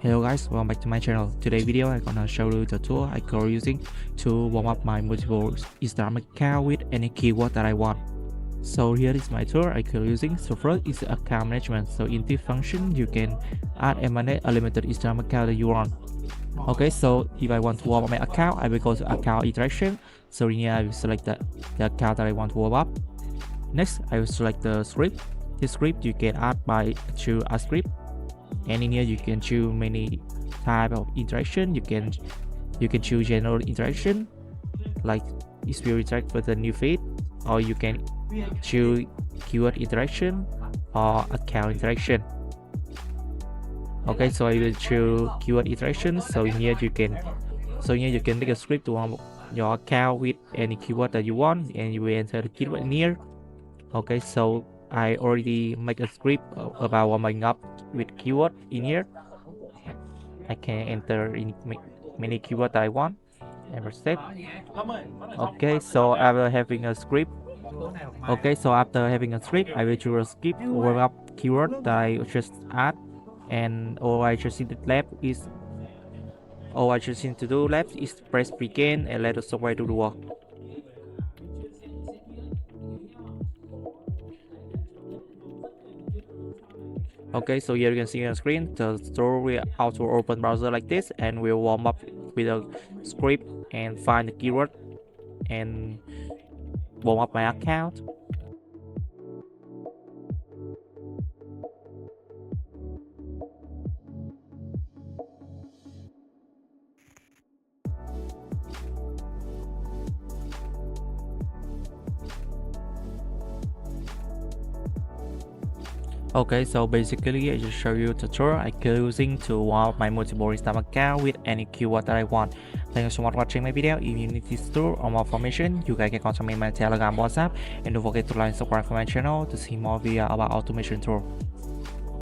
Hello guys, welcome back to my channel. Today video I'm gonna show you the tool I currently using to warm up my multiple Instagram account with any keyword that I want. So here is my tool I currently using. So first is account management. So in this function you can add and manage a limited Instagram account that you want. Okay, so if I want to warm up my account, I will go to account interaction. So in here I will select the account that I want to warm up. Next I will select the script. This script you can add by choose a script. And in here you can choose many type of interaction. You can choose general interaction, like if you interact with a new feed, or you can choose keyword interaction or account interaction. Okay, so I will choose keyword interaction. So in here you can make a script to warm your account with any keyword that you want, and you will enter the keyword in here. Okay, so I already make a script about warming up with keyword in here. I can enter in many keyword that I want and step. Okay, so after having a script, I will choose a script warm up keyword that I just add, and all I just need to do left is press begin and let the software do the work. Okay, so here you can see on the screen the store will auto open browser like this, and will warm up with a script and find the keyword and warm up my account. Okay, so basically I just show you the tool I using to warm up my multiple Instagram account with any keyword that I want. Thank you so much for watching my video. If you need this tool or more information, you guys can contact me on my Telegram, WhatsApp, and don't forget to like and subscribe for my channel to see more video about automation tool.